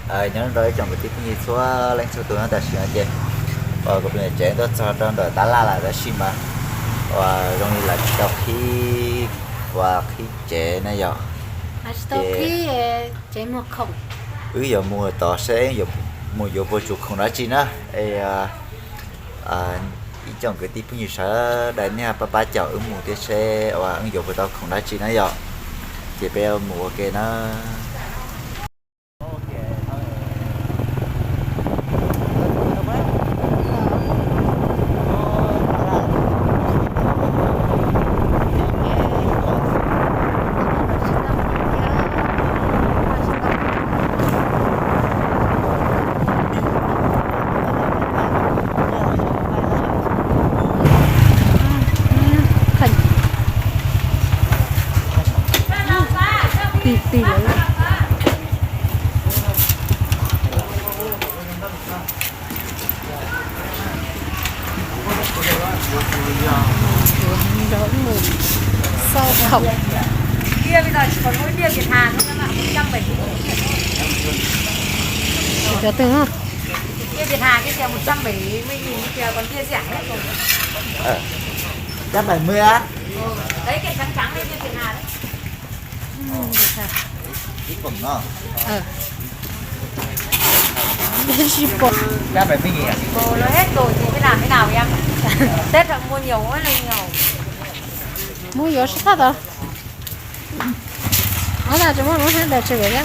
nhớ rồi trong cái tiếp như số lên số tụi nó đã xuyên chơi và cái này trẻ đó cho trong đời tá la là đã xuyên mà và trong này là sau khi và khi trẻ này giờ sau khi chế một khổng ví dụ mua tỏ sẽ dụ mua dụ vô chuột không nói chi nữa ý trong cái tiếp như sợ đại nha ba chợ ứng mua cái xe và ứng dụng với tao không nói chi nữa giờ chỉ bây mua cái nó tỷ lấy đỡ mồm sau khổng Bia bây giờ chỉ còn mỗi bia Việt Hà thôi các bạn, 170. cho từng không? Bia Việt Hà cái kìa 170.000 kìa, còn bia rẻ hết rồi. 170 á? Đấy cái trắng trắng đấy bia Việt Hà đấy. Ít phần nó. Shippo. 170.000 à? Ồ, nó hết rồi thì mới làm thế nào em? Tết là mua nhiều quá lên nhiều. Mua nhiều sao đó? Ở đây chúng nó hết để chơi cái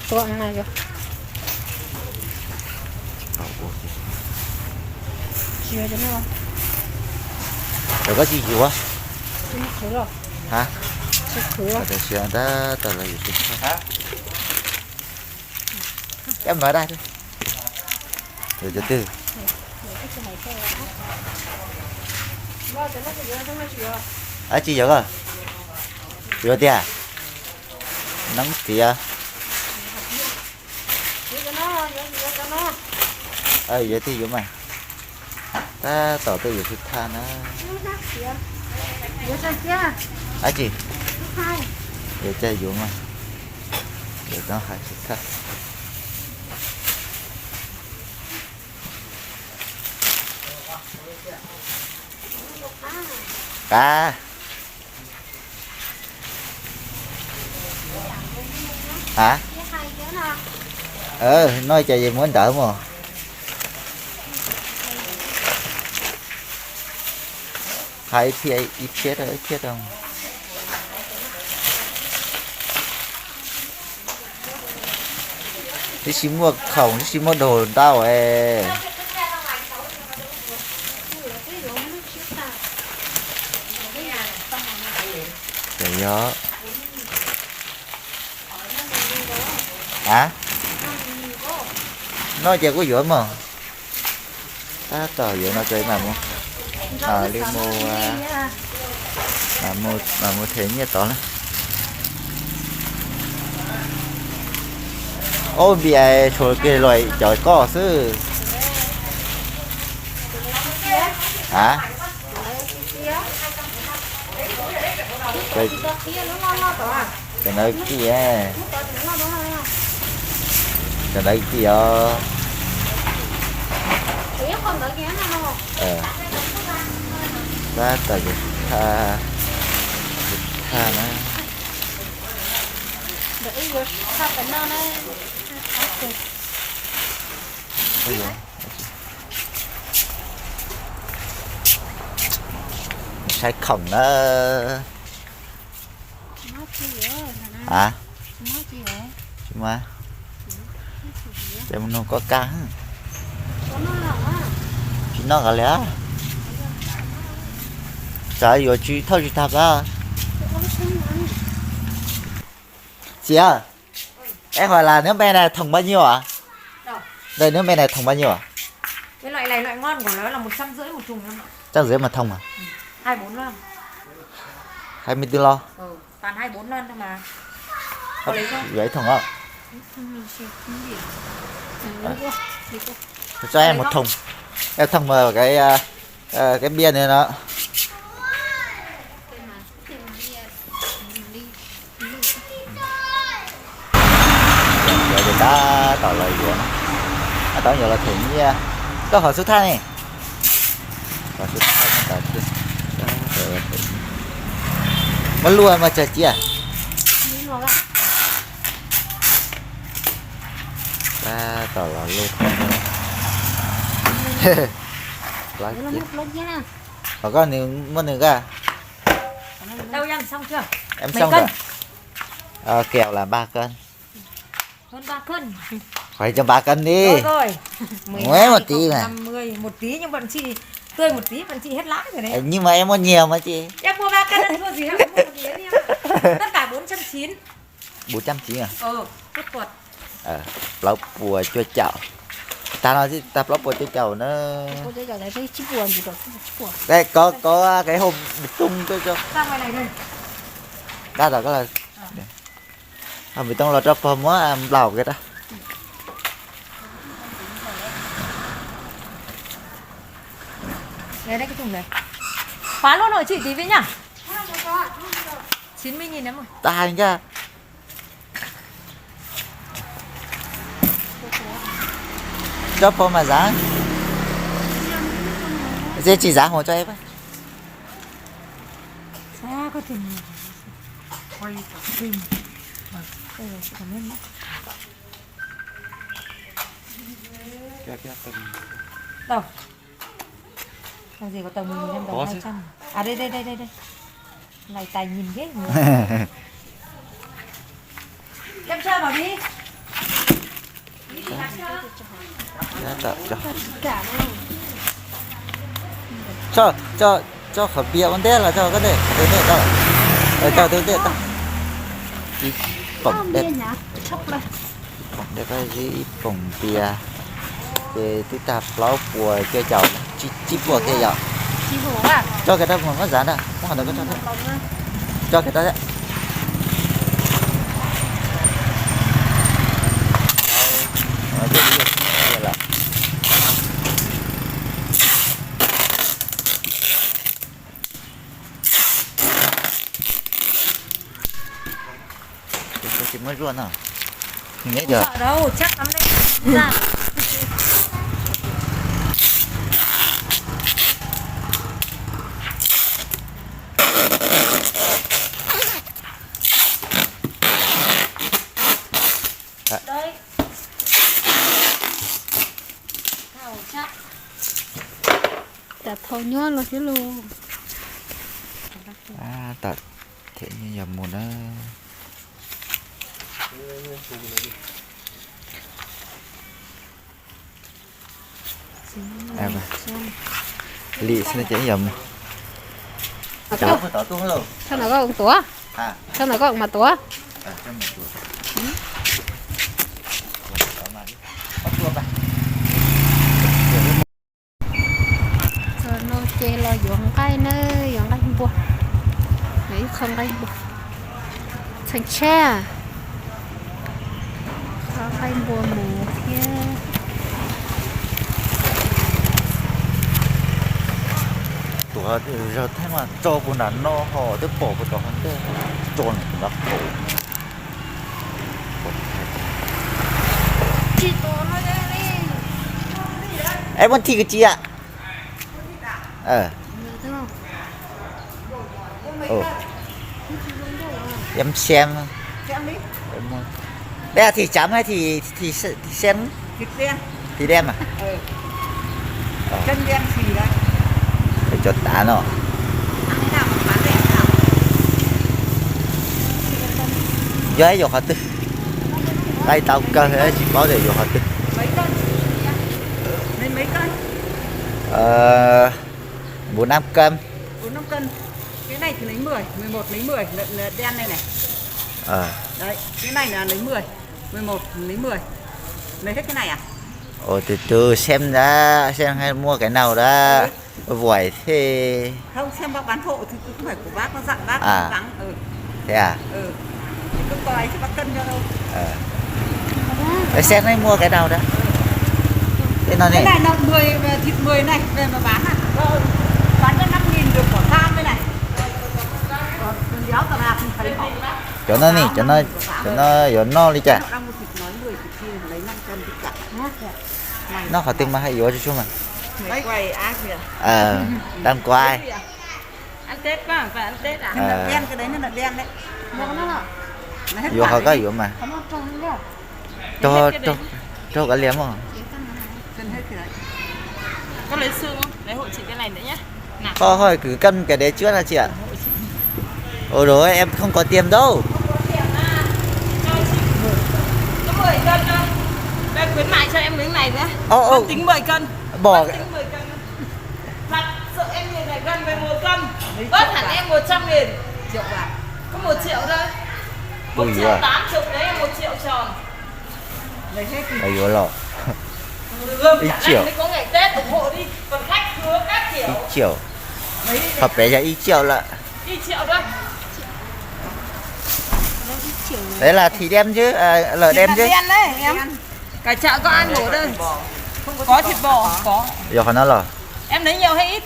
tôi ăn này rồi. Chưa cho nó. Rồi có gì chịu á? Chưa khử rồi. Hả? Chưa khử rồi. Để xem ta tao là gì hả? Em nói đây thôi. Rồi cho tư. À chị giờ à? Chưa đi à? Nắng thì à? Giờ thì giống mày. Ta tỏ tôi sự than á. À chị? Giờ chơi giống mày. Giờ nó hay sự than. Cá hả? Nói chơi gì muốn đỡ mà hai phía ít chết rồi, ít chết không? Đi xin mua khổng, đi xin mua đồ tao ê. Trời gió hả? Nó chơi có giữa mà ta tờ giữa nó chơi mà mua đi mua mà mua thế như tỏ này ôi bị ai thôi cái loại trời có sư hả? Cái nơi kia cái đấy kia ra tờ tha tha nó sai khổng nó hả? Chứ mà nó có căng chứ nó gọi là trời ơi chứ thôi chứ thật á chị à em hỏi là nếu bên này thùng bao nhiêu ạ? Đây nếu bên này thùng bao nhiêu ạ? Cái loại này loại ngon của nó là 150 một thùng em ạ. Chắc dưới mà thông à? 24 lon. 24 lo. Toàn 24 lon thôi mà. Có lấy không? Gửi thùng không? Cho em một thùng. Em thùng vào cái bia này nó. ta tỏ lời của nó tỏ nhiều là thỉnh nha có hỏi số thang này hỏi số thang nó tỏ chứ nó luôn mà chờ chị à Miếng ngọt á. ta tỏ là luôn không nói Nó chị mút lốt nha. có con này mất nữa cả đâu em xong chưa? em Mấy xong cân? rồi kẹo là 3 cân Hơn 3 cân. phải cho 3 cân đi Rồi rồi. Ngoé một tí mà. 50 một tí nhưng bọn chị tươi một tí bọn chị hết lãi rồi đấy. nhưng mà em mua nhiều mà chị Em mua 3 cân thì mua gì em mua gì đấy em. Tất cả 490. 490 à Tốt quật. lẩu bùa cho chậu ta nói chứ ta lẩu bùa cho chậu nó Cô chơi giờ đấy cái chip buồn gì rồi, chip buồn. đây có cái hộp bịch tung cho Ra ngoài này đây. đa rồi có là không bị tông là cho phơm á lẩu cái đó Đây đây cái thùng này. Khóa luôn rồi chị tí với nhá. 90.000 em ơi. ta hành ra cho phơm mà giá dê chỉ giá hồ cho em ấy Sao có thùng quay cả thùng. Đây là cảm ơn. Đâu? Làm gì có tầm 1.500 đồng 200. À đây. Này tài nhìn ghét người. Em chơi vào đi. giá tạo Cả cho khẩu bia con té là cho cái này đây đâu cho tôi đây đi bỏng đẹp chốc đây. bỏng đẹp cái gì bỏng bia thì tôi tập lẩu bùa cho chậu chỉ bùa kia chậu Chip buồn à? cho cái đó mà nó dán à không phải nó có cho thế cho cái đó đấy chỉ mới luôn à mình nghĩ được Sợ đâu, chắc lắm đấy. Ra. Đấy. Thảo chắc. Đã thâu nhon rồi chứ luôn. tật thế như giờ một đó à vậy lì xin chỉ dầm cháu phải tỏ tung luôn Sao nó có ông túa? à Sao nó có ông mà túa? cho mình Rồi nó chê lo dưỡng cái nơi dưỡng cái buồn. Đấy không cái buồn. Thành tre. Có cái buồn mù kia. tụi giờ thế mà cho bọn nó họ tới bỏ vào đó hắn tới tròn nó khổ Chị túa nó đây đi. em muốn thi cái chi ạ Nhớ thế không? em xem Xem đi. em mua đây là thịt chấm hay thì xem Thịt đen. thì đem à Chân đen xì đấy. để cho tá nó Ăn thế nào mà bán rẻ nào? giấy vô hạt tư đây tao cơ thể chỉ có để vô hạt tư Mấy cân? Lên mấy cân? 4-5 cân 4-5 cân. Cái này thì lấy 10, 11 lấy 10, lợn đen này này. Đấy, cái này là lấy 10, 11 lấy 10. Lấy hết cái này à? ồ từ từ xem đã xem hay mua cái nào đã vội thế Không, xem bác bán hộ thì cũng phải của bác, nó dặn bác À. vắng. thế à Thì cứ có ấy thì bác cân cho đâu. để xem hay mua cái nào đã thế nó Cái này này là 10, thịt 10 này, về mà bán à? Bán cho 5.000 được quả cam đây này. Còn béo tà lạc thì phải bỏ. cho nó nè cho nó cho nó đi chả Họ đang mua thịt nói 10 thịt kia. nó họ tìm mà hay vô cho chúng mà Đấy quầy ác kìa. đang quay Ăn Tết quá, phải ăn Tết à? Đen cái đấy nó là đen đấy. Nó là Nó hết vô quả họ có đấy. vô mà nó tròn đấy. cho cả liếm không Cân hết cái đấy. Có lấy xương không? Lấy hộ chị cái này nữa nhé. Nào. thôi cứ cân cái đấy trước là chị ạ. Ôi rồi em không có tiền đâu. Có 10 cân đâu. Đây khuyến mại cho em miếng này nữa. Con tính 10 cân. bỏ Tính 10 cân. Mặt sợ em nhìn này gần về 1 cân. Bớt hẳn em 100.000. Triệu bạc. Có 1 triệu thôi. 1 triệu 80 đấy em 1 triệu tròn. Lấy hết đi. Đây vô lò. Ít triệu. Mới có ngày Tết ủng hộ đi. Còn khách hứa các kiểu. Ít triệu. Hợp bé là ít triệu là. Ít triệu thôi. Đấy là thịt đem chứ, lợn đem chứ. Đen đấy em. Cả chợ có ăn bổ đây. Có thịt bò, có. Giờ nó là Em lấy nhiều hay ít?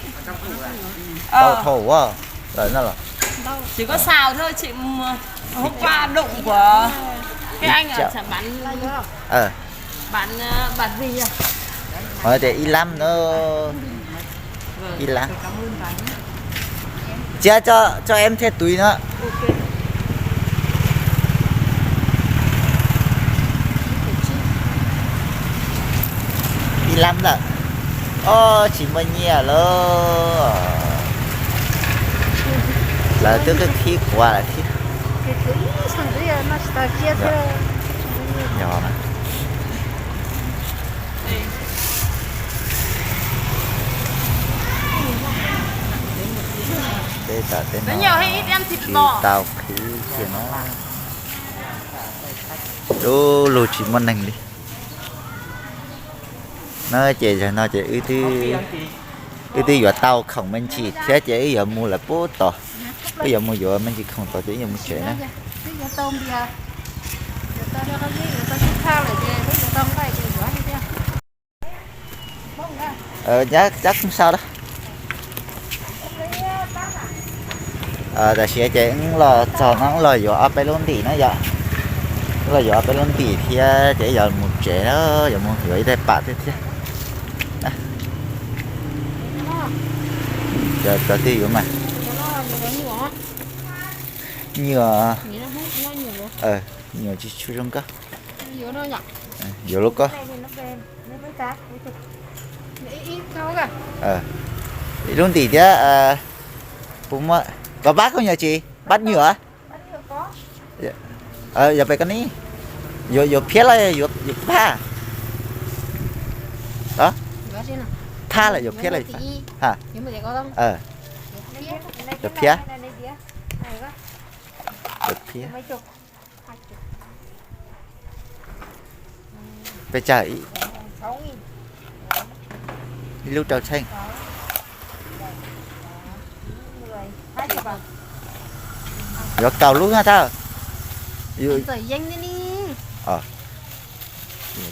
đau thổ quá. Lợn nó là. Chỉ có xào thôi chị. Hôm qua đụng của cái anh ở chợ bán bán gì à? Rồi để y lăm nó y lăm. Chia cho em thêm túi nữa. Ok. Y lăm là. Chỉ mình nhẹ lơ. Là tức cái khí quả là khí. Cái túi sang đấy nó sẽ chia thôi. Nhỏ mà. Đây là tên Lấy nó. nhiều hay ít em thịt Khí bò. tàu khí thì nó. Đô lô chỉ món này đi. Nó chỉ cho nó chỉ ưu tư vừa tàu không mình chỉ thế chỉ giờ mua là bố tỏ bây giờ mua vừa mình chỉ không tỏ chỉ giờ mua chuyện đó Bây giờ tôm bây giờ. Giờ tao cho nó gì, giờ tao xin thao lại về, bây giờ tôm cái gì nữa đi theo. chắc không sao đó tại sẽ chỉ là cho nó là vừa áp bên luôn thì nó giờ là vừa bên luôn thì chỉ giờ một chuyện đó giờ mua vừa đây bạn thế chứ giờ có tiêu mà nhiều nhiều chứ chú trong cơ nhiều lúc có luôn tỉ chứ cũng có bát không nhờ chị bát nhựa giờ phải cái ní giờ phía là giờ pha đó tha là giờ phía là hả giờ phía về chạy đi lúc trào xanh giờ cầu luôn ha ta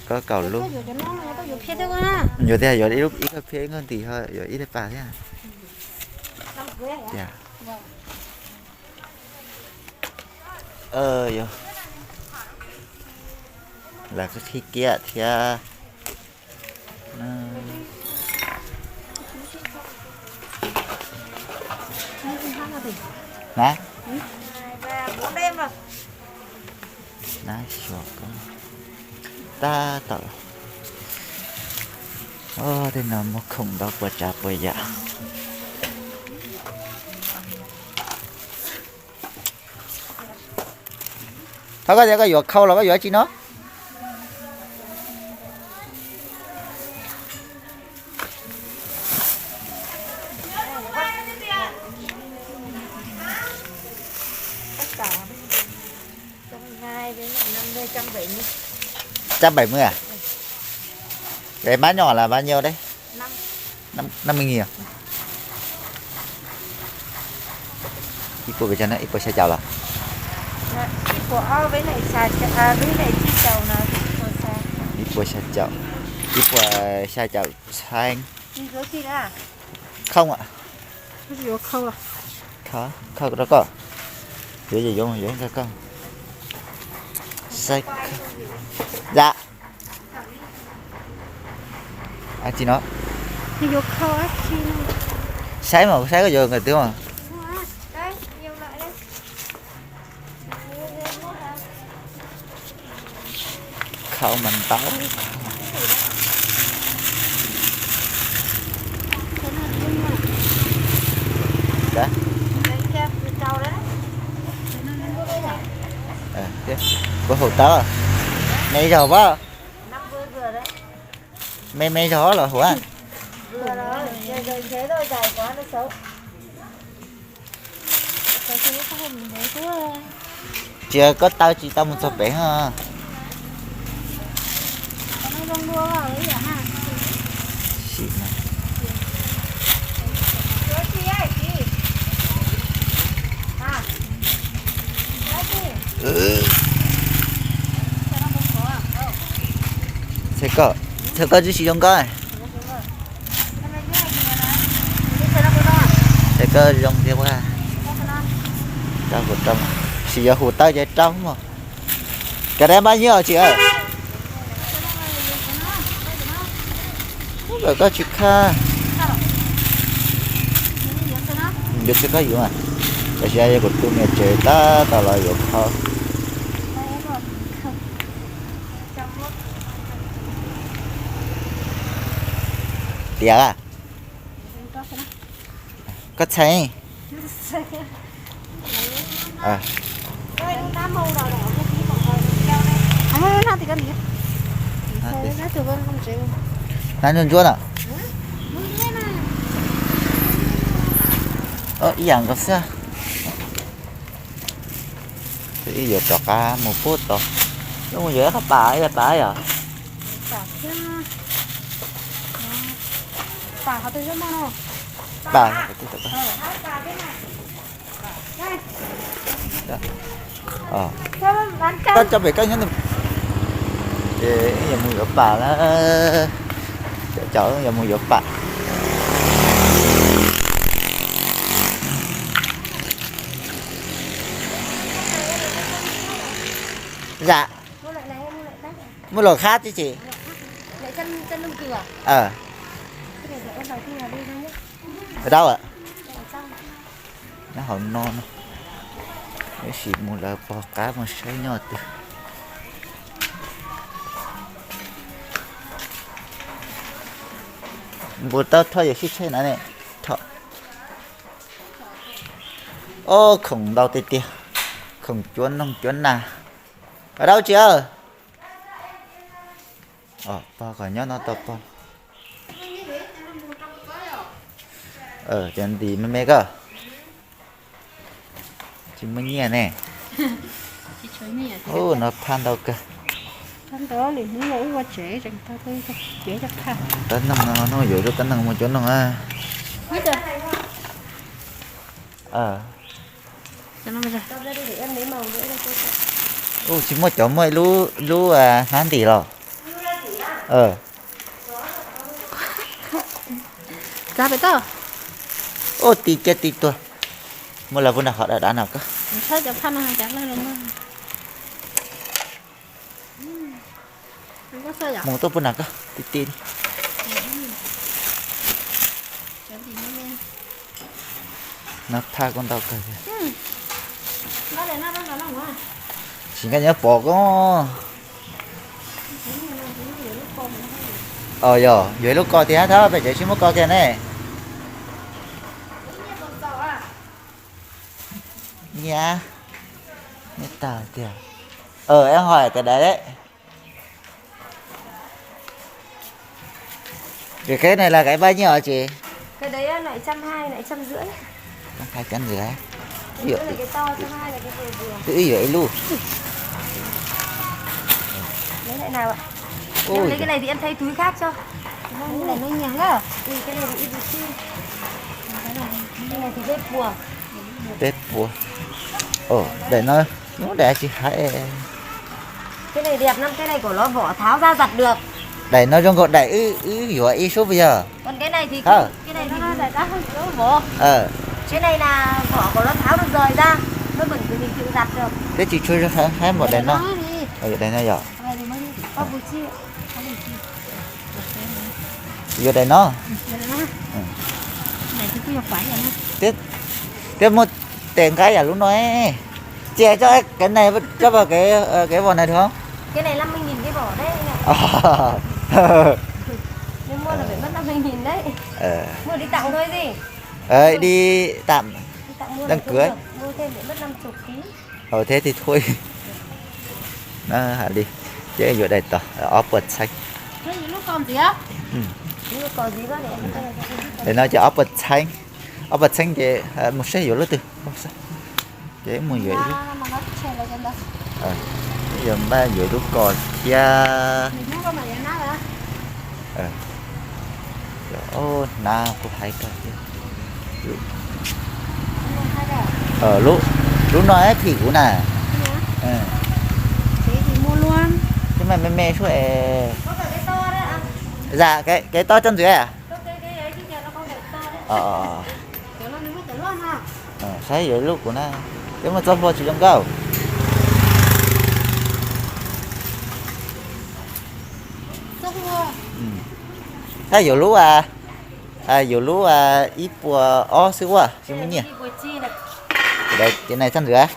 có cầu luôn giờ thế giờ đi lúc ít cà phê hơn thì hơi giờ ít bà thế à dạ giờ là cái khi kia thì nè nè chuột ta tự thế nào mà không đó qua chả bây giờ thôi cái giọt khâu là có giọt chi nó trăm 70 à? Cái má nhỏ là bao nhiêu đấy? 50.000 à? Ít của cái chân này, ít của xe chào là? Ít của với lại với lại chi chào là ít của xe chào, ít của xe chào xanh. Không ạ? Không à? Không đó có. Dưới gì vô mà dưới ra con. Xanh. Dạ. à chị nó Nó vô kho á chi nó. sấy mà sấy có giờ người tiêu mà Đây, nhiều lại đây. khẩu mình táo Thế nó đúng mà. đó Đấy, kẹp cái trâu đấy. Thế nó lên vô đây à? thế có hột táo à mấy giờ quá Năm vừa đấy. mấy mấy giờ là hổ à Vừa rồi, giờ thế thôi dài quá nó xấu. Cái thứ có hôm đấy quá. chưa có tao chỉ tao một số bé ha Nó bông đua vào đấy hả ha? xịn này Cái gì ấy chị? À. Cái gì? Sao nó không có à? Đâu? thế có chứ sử dụng coi Cái này cái gì mà nó? Cái nó có đâu à? thế có dùng tiếp qua Có nó. tao của trong sử dụng hột tao cho trong mà cái đấy bao nhiêu hả chị ơi rồi có chữ kha được chứ có gì mà tại sao của tôi nghe chơi ta tao lại được khó tiếc à có thấy à nó thì cái gì? Nó từ bên không chịu. nan nhân chuột à ý dạng có sao thì giờ trò cá một phút rồi đúng không vậy các bà à Bà họ từ chỗ nào nó? bà có cho việc cá nhân để giờ mua giỏ bà nó chở giờ mua giỏ bà dạ Mua lại này, mua lại đấy. mua lò khác chứ chị Lại chân lưng cửa. ờ Cái này để em vào khi nào đi thôi nhé. ở đâu ạ Ở trong. nó hòn non cái gì mua là bò cá mà sấy nhau từ mua tao thôi giờ xích xe này thôi ô khổng đau tê tê khổng chuốn nà ở đâu chị ơi ba cả nhớ nó tập ba chân thì mấy cơ chỉ mới nhẹ nè Chị chơi mì à? ô nó than đâu cơ Thân đó thì nó lỗi qua trễ chẳng ta thôi trễ chắc thà. tấn nó dụ được tấn năng một chỗ nào à Hết rồi. Cho nó bây giờ. Tao ra đi để em lấy màu nữa đây cô. ô chỉ một chỗ mới lú ngán tỷ rồi Ra vậy tao. ô tí chết tí tôi một là vừa nào họ đã nào cơ Sao cho thân hàng chẳng lên luôn. Không có sao vậy? một tôi vừa nào cơ tí tí đi Cái gì nó lên. nó tha con tao cơ Nó để nó nóng quá. chỉ cái nhớ bỏ có giờ dưới lúc coi thì hát thôi phải chạy xuống một coi kìa này nha nghe tao kìa em hỏi cái đấy cái này là cái bao nhiêu hả chị Cái đấy lại 120 lại 150. 250 Cái là cái to, 120 là cái vừa vừa. tự vậy luôn Lấy lại nào ạ? ôi Em lấy cái này thì em thay túi khác cho. Cái này nó nhàng á. Cái này thì ít cái này thì bếp bùa. tết bùa để nó để chị hãy Cái này đẹp lắm, cái này của nó vỏ tháo ra giặt được. để nó trong gọn đẩy dùa y số bây giờ Còn cái này thì cái này nó giải ra hơn chỗ vỏ. Cái này là vỏ của nó tháo được rời ra. Nó bẩn thì mình tự giặt được. thế chị chui ra hết một đèn nó đây nó giờ vô đây nó này thì cứ phải vậy nó tiếp tiếp một tiền cái à lúc nói chè cho cái này cho vào cái vỏ này được không? cái này 50.000 cái vỏ đấy anh ạ. Nhưng mua là phải mất 50.000 đấy. Mua đi tặng thôi gì. Đi tạm Đi tặng mua đám cưới. Mua thêm để mất 50 kg. Thế thì thôi. Nó hả đi. Chế vô đây tao ốp bật xanh. Thế lúc còn gì á? Lúc còn gì đó để nó cho ốp bật xanh chế một xe vô lúc từ không sao. Chế mua vậy lúc. Bây giờ ba vô lúc còn kia. Ô nào có thấy cả lúc nói thì cũng nè thế thì mua luôn nhưng mà mẹ suốt có cả cái to đấy à? dạ cái to chân dưới à Có cái ấy chứ nhà nó không phải to đấy nó mới tới luôn ha thấy vậy lúc của nó nếu mà trong vô chỉ trong câu thấy nhiều lú nhiều lú ít bùa ó xíu quá xíu mấy nhỉ đây cái này chân rửa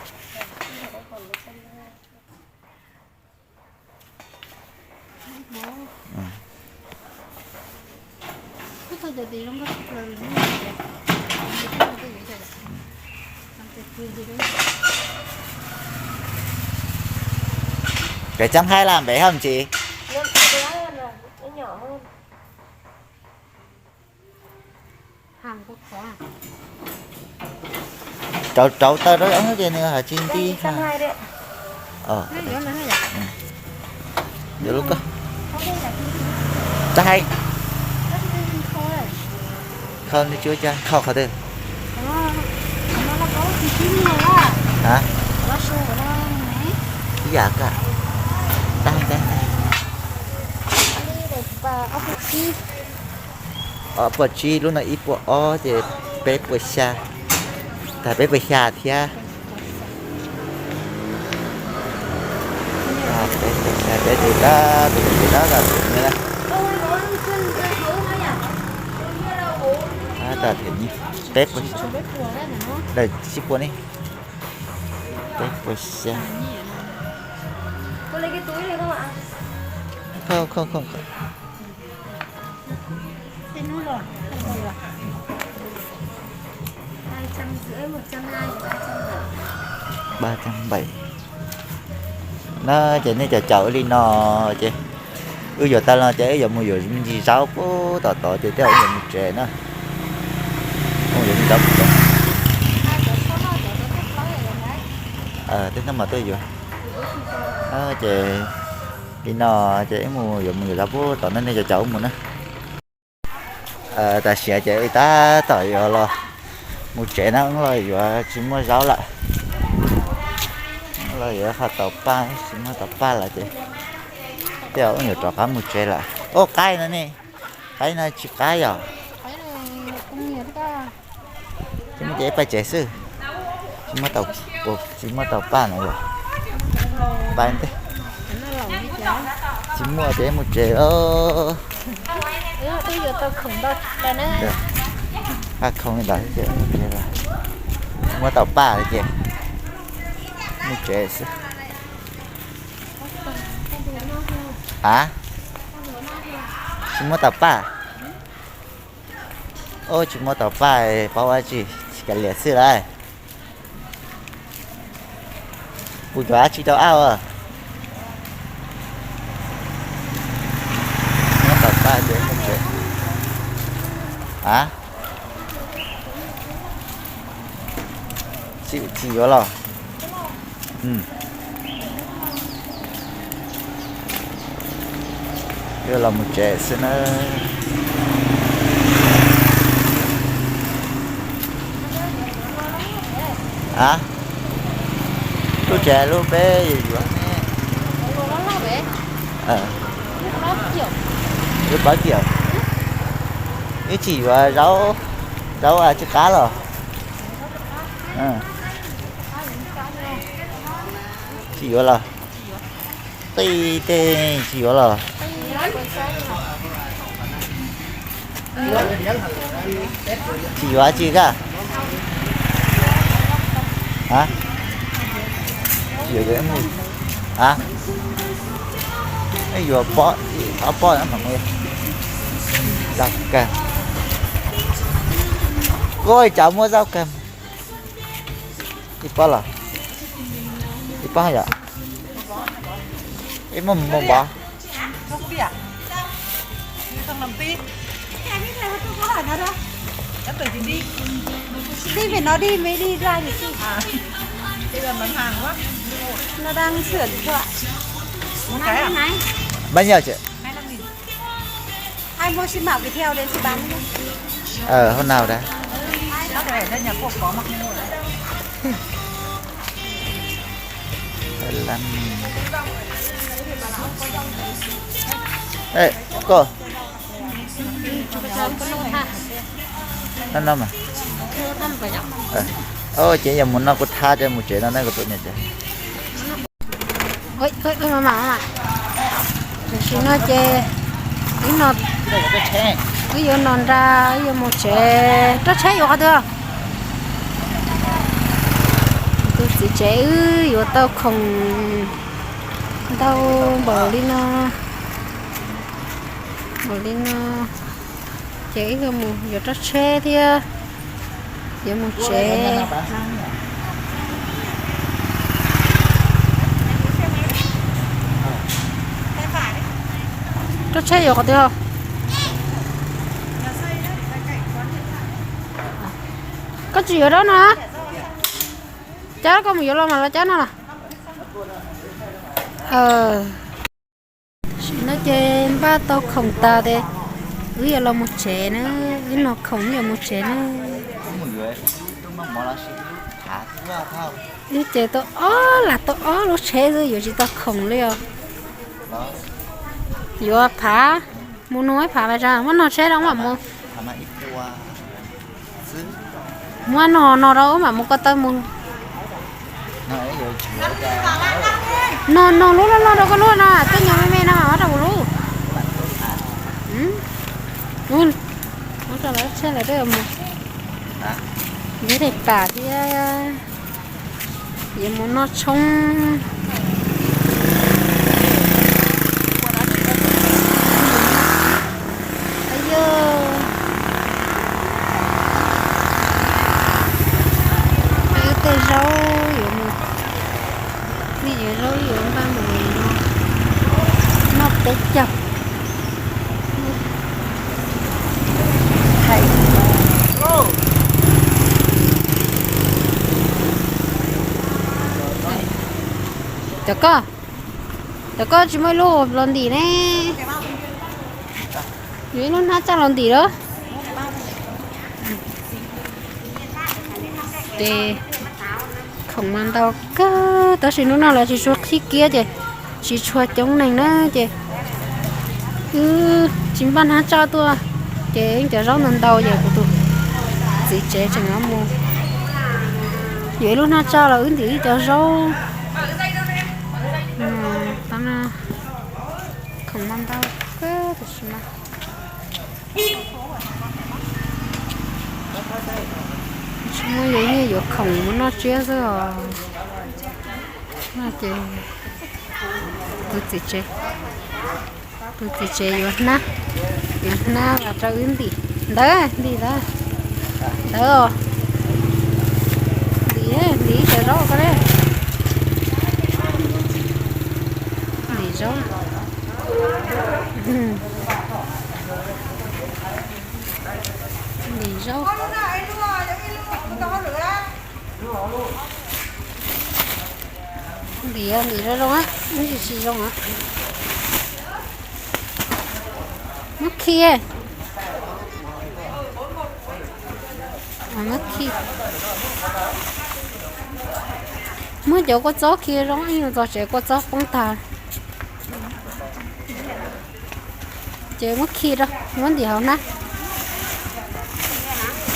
cái trăm hai làm bé không chị? Nó nhỏ hơn. Hàng có khó à? Cháu tao đó ống cái nữa hả chị đi ha? 120 đấy. Giờ lúc đó. Ta hay. Không đi chưa cha, không khó được. Nó có tí chín này á. Hả? Nó sôi ở đâu này? Dạ cả. Đây. Bột chi lúc này ít bột ó thì bé bột xa. Tại bé bột xa thì á. Bé thì đó là như này. Ta thì như bé bột đây ship qua đi. Bé bột xa. Có lấy cái túi này không ạ? Không. Tên nó rồi, không rồi. 250, 120, 370. Nó chỉ nên chậu đi nó chứ. Giờ ta là chế giờ mua gì rau có tỏ thì theo một trẻ nó. Không dùng đâu. Thế nó mà tôi vừa. Chế đi nó chế mua dùng người rau có tỏ nên cho chậu mình á. Ta sẽ chế ta tỏ giờ là một trẻ nó cũng là vừa chỉ mua rau lại. Là giờ phải tàu ba, chỉ mua tàu ba là chị. Theo nhiều trò cá một trẻ lại. Ô cái nữa nè, cái này chỉ cái à? cái này cũng nhiều đó. Chỉ mua trẻ ba trẻ sư, chỉ mua tàu ba này rồi. Ba anh thế. Chỉ mua trẻ một trẻ Bây giờ tôi không đâu, là nó. Không đợi trẻ một trẻ là. Mua tàu ba rồi chị. Một trẻ sư. Hả? Chỉ mua tập ba. Ô chỉ mua tập ba bảo ai chị cái liệt sư đây. Bùi quá chị tao ao à. Mua tập ba để không chuyện. Hả? Chị vô lo. Đây là một trẻ xin lúc trẻ lúc bé gì vậy lúc bao kiểu cái chỉ và rau chứ cá rồi chỉ vô là tê chỉ vô là chỉ hóa chi cả hả chỉ cái mùi à ấy vừa bỏ nó mọi người rau cam coi cháu mua rau cam đi bỏ là đi bỏ hả em mà mua bỏ Không biết à? Không làm tin. Em biết là tôi có hỏi nó đâu. Em tưởng chị đi. Đi về nó đi mới đi ra được chứ. À. Đây là bán hàng quá. Nó đang sửa điện thoại. Một cái à? Này. bao nhiêu chị 25.000. Ai mua xin bảo Viettel đến thì bán đi. hôm nào đã Nó phải ở đây nhà cô có mặc mua đấy. lăn ê cô nó mà ô chị giờ muốn nó có tha cho một chuyện nó nói của tôi nhà chị Ôi mà chỉ nó chê cái nó đây là cái xe ví dụ nó ra ví dụ một chê nó cháy vô được tôi chỉ chế ví dụ tao không tao bỏ đi nó chế cái một ví dụ nó chê thì ví một chê nó cháy vô được có gì ở đó nè cháu có một vô lo mà là cháu nó nè nó trên ba tao không ta đây ví dụ là một chế nữa ví nó không nhiều một chế nữa mọi người tôi mong mỏi là sẽ thả ra không ví chế tôi là tôi lúc chế rồi giờ chỉ tao không liền đó giờ phá muốn nói phá bây giờ muốn nó chế đâu mà mua thả mà ít qua xứ muốn nó đâu mà mua có tao mua nó ấy rồi chữa ra nó lúc nó đâu có luôn à tôi nhớ mẹ nó mà bắt đầu luôn luôn nó cho nó xe lại đây mà hả như thế cả thì giờ muốn nó trông bây giờ cái cây rau giờ mà bây giờ rau giờ ba mùi nó bé chập thầy Tớ có chỉ mới lô lần đi nè dưới nó nát chắc lần đi đó để không ăn đâu cơ tớ chỉ lúc nào là chỉ chuột khi kia chứ chỉ chuột chống này nữa chứ chỉ ban hát cho tôi chứ chờ rau lần đầu giờ của tôi chỉ chế chẳng ấm mua dưới lúc nào cho là ứng thì chờ rau tao không ăn đâu cơ thật sự mà mua vậy như vậy không muốn nó chia rồi nó chỉ tôi chỉ chơi vậy na và trâu yến đi đó đi chơi rau cái đấy đi rau đi rau đi ra đâu á cái gì rau á mất kia mất kia mới chỗ có chó kia rau nhưng mà sẽ có chó bông tà chơi mất khi đó muốn gì không nè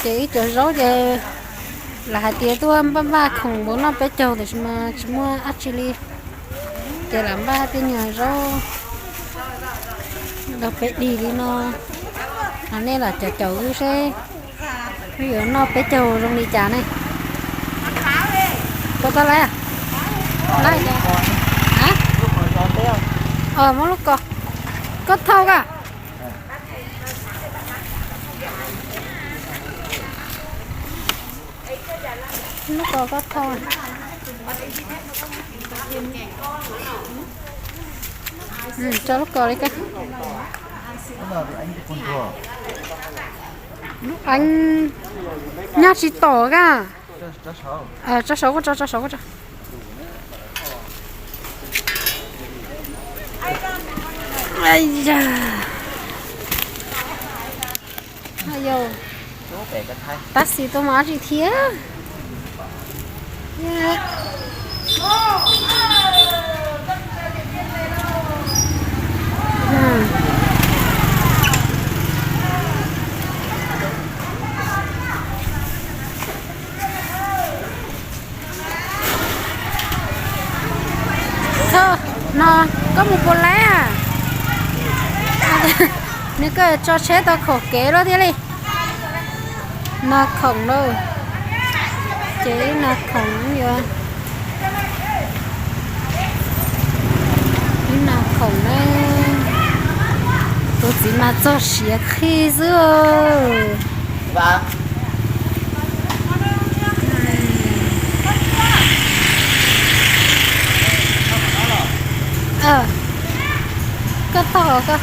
chị chơi rau chơi là hai tia tôi ba không muốn nó bé trâu thì mà chỉ mua actually chơi làm ba tia nhà rau đâu bé đi nó nên là chợ chậu sẽ bây giờ nó bé chậu trong đi chả này có ta lấy à lấy cho hả món lúc có thau cả lúc có thau cho lúc đi cái lúc anh nhà chị tổ cả cho số có cho ai da ayo taxi tôi má chị thiế thơ nó có một con lé à nếu cái cho chế tao khổ kế đó thế đi nó khổng đâu chế nó khổng vậy nhưng nào khổng đây tôi chỉ mà cho xía khi rồi vâng có to cơ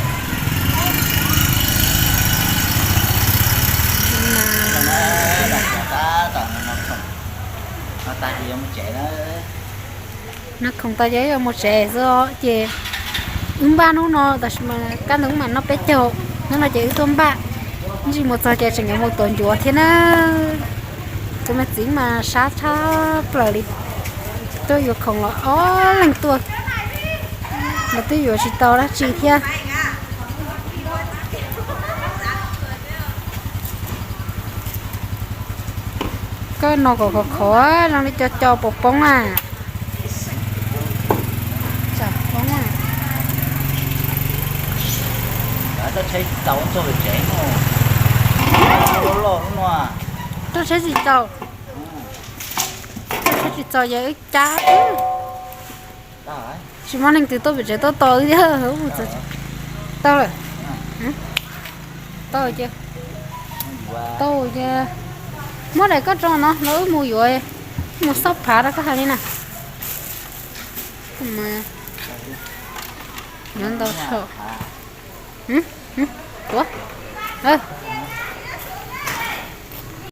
nó không ta giấy một trẻ do chị ba nó tại mà cái nước mà nó bé chậu nó là chị tôm bạc chỉ một giờ chị chỉ một tuần chúa thế nó cái mà chỉ mà sát đi tôi vừa không là lần tuổi mà tôi vừa chỉ tao đó chỉ theo cái nó có khó nó đi cho bột bóng à chặt bóng à tôi thấy tàu cho người trẻ mà tôi thấy gì tàu tôi chỉ tàu vậy cha chỉ mong anh từ tôi bị trẻ tôi tối chứ không một tao rồi tôi chưa tôi chưa mỗi này có cho nó mua rồi một shop phá ra có hai đi nè mà nhẫn đâu sợ ủa